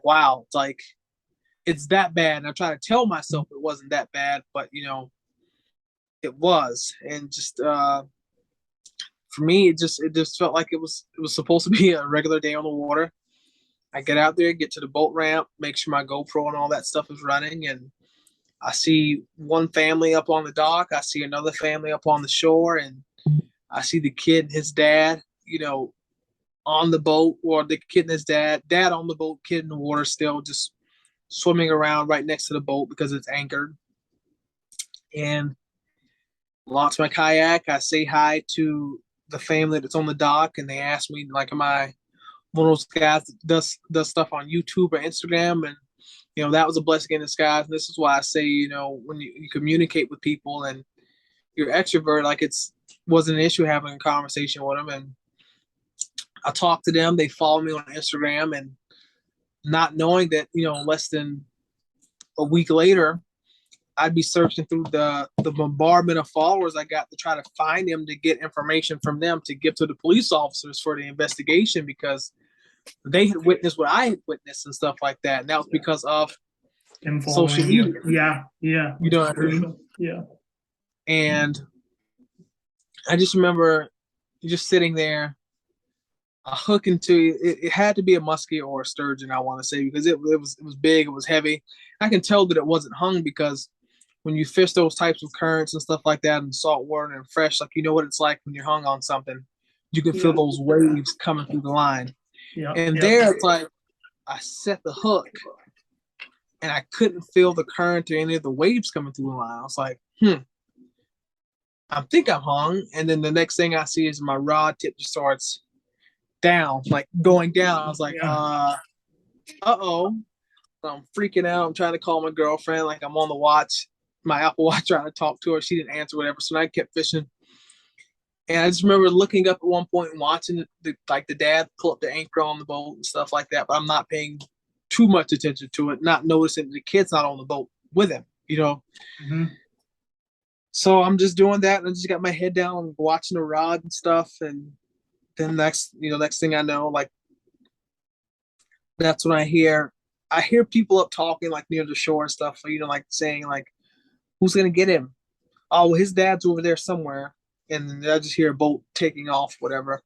wow, it's like it's that bad. And I'm trying to tell myself it wasn't that bad, but it was. And just for me, it just felt like it was supposed to be a regular day on the water. I get out there, get to the boat ramp, make sure my GoPro and all that stuff is running, and I see one family up on the dock. I see another family up on the shore, and I see the kid and his dad, on the boat, or the kid and his dad on the boat, kid in the water still just swimming around right next to the boat because it's anchored. And launch my kayak. I say hi to the family that's on the dock, and they ask me, like, am I one of those guys that does stuff on YouTube or Instagram? And that was a blessing in disguise. And this is why I say, when you communicate with people and you're extrovert, like wasn't an issue having a conversation with them. And I talk to them. They follow me on Instagram, and not knowing that, less than a week later, I'd be searching through the bombardment of followers I got to try to find them, to get information from them to give to the police officers for the investigation, because they had witnessed what I had witnessed and stuff like that. And that was because of social media. Yeah. You know what I mean? Yeah. And I just remember just sitting there, a hook into it had to be a muskie or a sturgeon, I want to say, because it was big, it was heavy. I can tell that it wasn't hung, because when you fish those types of currents and stuff like that in salt water and fresh, like, what it's like when you're hung on something. You can feel those waves coming through the line. There it's like I set the hook and I couldn't feel the current or any of the waves coming through the line. I was like, I think I'm hung. And then the next thing I see is my rod tip just starts down, like going down. I was like, uh-oh. So I'm freaking out. I'm trying to call my girlfriend, like I'm on the watch, my Apple Watch, trying to talk to her. She didn't answer, whatever. So I kept fishing. And I just remember looking up at one point and watching the dad pull up the anchor on the boat and stuff like that. But I'm not paying too much attention to it, not noticing the kid's not on the boat with him, Mm-hmm. So I'm just doing that, and I just got my head down, watching the rod and stuff. And then next thing I know, like, that's when I hear people up talking, like, near the shore and stuff, like saying, like, who's gonna get him? Oh, well, his dad's over there somewhere. And I just hear a boat taking off, whatever.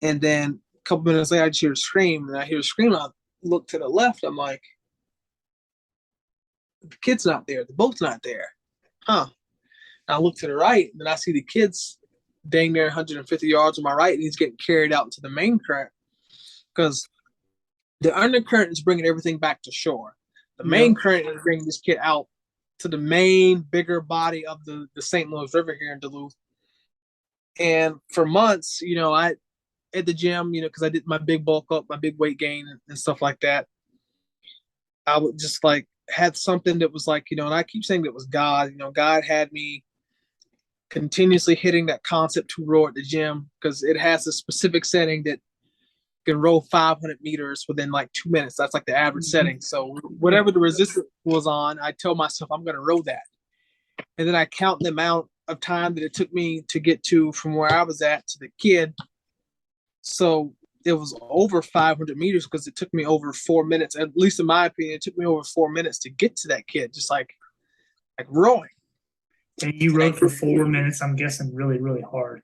And then a couple minutes later, I just hear a scream, and I hear a scream. I look to the left. I'm like, the kid's not there. The boat's not there. Huh. And I look to the right, and I see the kid's dang near 150 yards on my right, and he's getting carried out into the main current, because the undercurrent is bringing everything back to shore. The main current is bringing this kid out to the main, bigger body of the St. Louis River here in Duluth. And for months, I at the gym, because I did my big bulk up, my big weight gain and stuff like that, I would just like had something that was like, and I keep saying that it was God. God had me continuously hitting that concept 2 row at the gym, because it has a specific setting that can row 500 meters within like 2 minutes. That's like the average setting. So whatever the resistance was on, I tell myself I'm going to row that. And then I count the amount of time that it took me to get to from where I was at to the kid. So it was over 500 meters, because it took me over 4 minutes, at least in my opinion, it took me over 4 minutes to get to that kid, just like rowing. And you rowed for 4 minutes, I'm guessing really, really hard.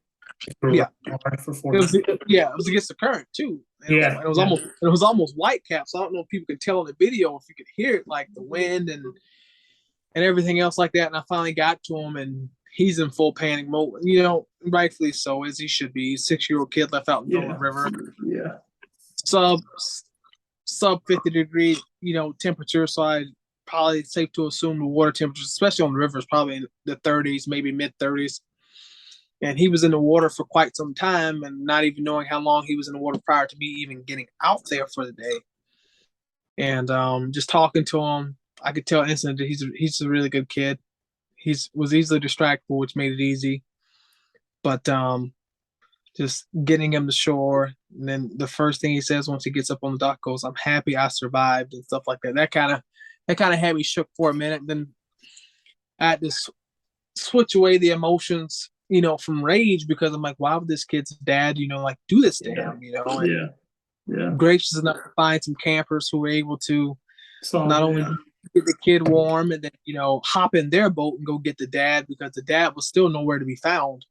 Yeah, for it 40. was yeah, it was against the current too. And Yeah, it was yeah, almost white cap. So I don't know if people could tell in the video if you could hear it, like the wind and everything else like that. And I finally got to him, and he's in full panic mode. You know, rightfully so, as he should be. 6-year-old kid left out in the middle of yeah, the river, yeah, sub sub 50 degree, temperature. So I probably safe to assume the water temperature, especially on the river, is probably in the 30s, maybe mid 30s. And he was in the water for quite some time, and not even knowing how long he was in the water prior to me even getting out there for the day. And just talking to him, I could tell instantly that he's a really good kid. He's was easily distractible, which made it easy. But just getting him to shore, and then the first thing he says once he gets up on the dock goes, "I'm happy I survived," and stuff like that. That kind of had me shook for a minute. Then I had to switch away the emotions, from rage, because I'm like, why would this kid's dad, like do this to yeah, him, and yeah, yeah. gracious enough to find some campers who were able to not So only yeah. get the kid warm and then, hop in their boat and go get the dad, because the dad was still nowhere to be found,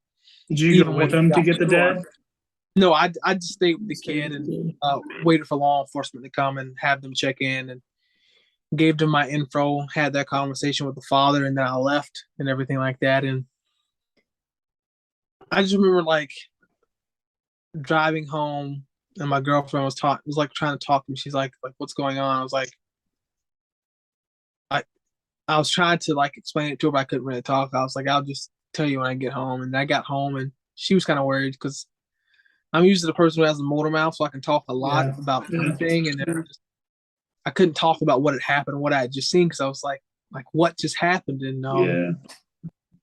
Did you go even with when he him to got get the shore. dad? No, I just stayed with the Stay kid with and the waited for law enforcement to come and have them check in, and gave them my info, had that conversation with the father, and then I left and everything like that. And I just remember like driving home, and my girlfriend was like trying to talk to me. She's like what's going on? I was like, I I was trying to like explain it to her, but I couldn't really talk. I was like, I'll just tell you when I get home. And I got home, and she was kind of worried because I'm usually the person who has a motor mouth, so I can talk a lot yeah, about yeah, anything. And then I couldn't talk about what had happened, what I had just seen, because I was like what just happened? And yeah,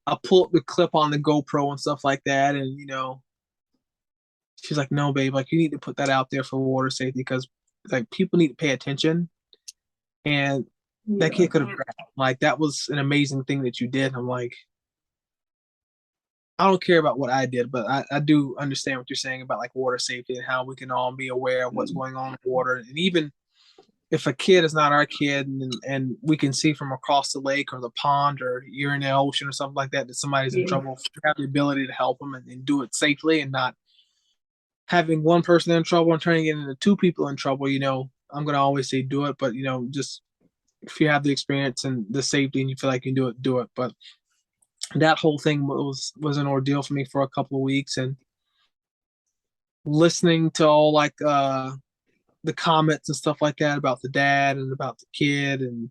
I pulled the clip on the GoPro and stuff like that, and she's like, no, babe, like you need to put that out there for water safety, because like people need to pay attention. And that yeah, kid could have drowned. Like that was an amazing thing that you did. I'm like, I don't care about what I did, but I do understand what you're saying about like water safety and how we can all be aware of what's going on in the water. And even if a kid is not our kid, and we can see from across the lake or the pond, or you're in the ocean or something like that, that somebody's in yeah, trouble, we have the ability to help them and do it safely, and not having one person in trouble and turning it into two people in trouble. I'm going to always say do it, but just if you have the experience and the safety and you feel like you can do it, do it. But that whole thing was an ordeal for me for a couple of weeks. And listening to all like the comments and stuff like that about the dad and about the kid and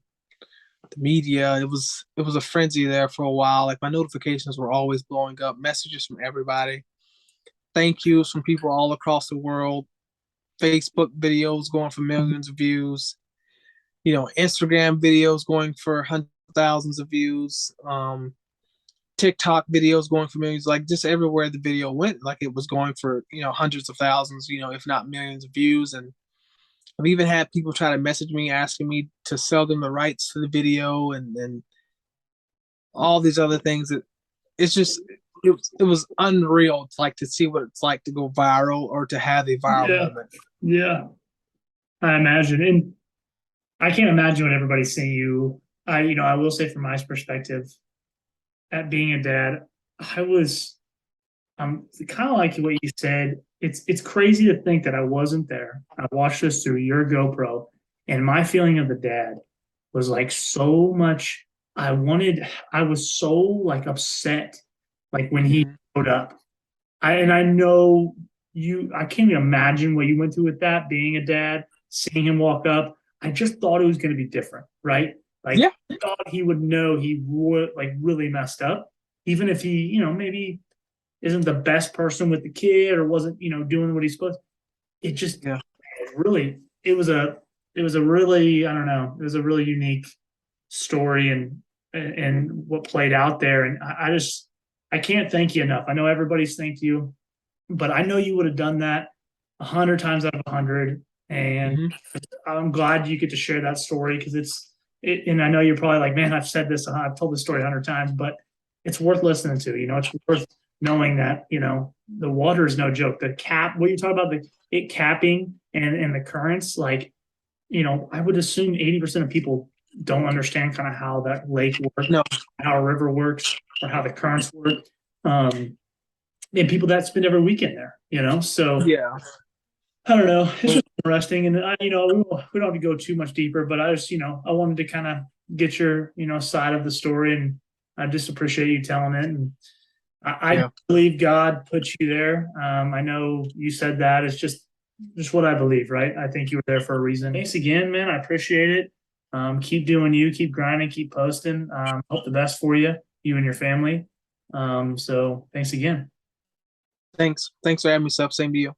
the media, it was a frenzy there for a while. Like my notifications were always blowing up, messages from everybody, thank yous from people all across the world, Facebook videos going for millions of views, Instagram videos going for hundreds of thousands of views, TikTok videos going for millions. Like just everywhere the video went, like it was going for hundreds of thousands, if not millions of views. And I've even had people try to message me asking me to sell them the rights to the video, and all these other things. It's just it was unreal to like to see what it's like to go viral or to have a viral yeah, moment. yeah. I imagine, and I can't imagine what everybody's seeing you. I will say from my perspective, at being a dad, I was kind of like what you said. It's crazy to think that I wasn't there. I watched this through your GoPro, and my feeling of the dad was like so much. I was so like upset, like when he Mm-hmm. showed up. I know you. I can't even imagine what you went through with that. Being a dad, seeing him walk up, I just thought it was going to be different, right? Like Yeah, I thought he would know he would like really messed up, even if he, maybe isn't the best person with the kid or wasn't, doing what he's supposed. It just yeah, really, it was a really, I don't know, it was a really unique story and what played out there. And I can't thank you enough. I know everybody's thanked you, but I know you would have done that 100 times out of 100. And hmm I'm glad you get to share that story because and I know you're probably like, man, I've told this story 100 times, but it's worth listening to. It's worth knowing that the water is no joke. The cap, what you talk about, it capping and the currents, like I would assume 80% of people don't understand kind of how that lake works, no, how a river works, or how the currents work. Um, and people that spend every weekend there, you know? So Yeah. I don't know. It's just interesting. And we don't have to go too much deeper, but I wanted to kind of get your, side of the story, and I just appreciate you telling it. And I Yeah. believe God put you there. I know you said that. It's just what I believe, right? I think you were there for a reason. Thanks again, man. I appreciate it. Keep doing you, keep grinding, keep posting. Hope the best for you, you and your family. So thanks again. Thanks. Thanks for having me, Seth. Same to you.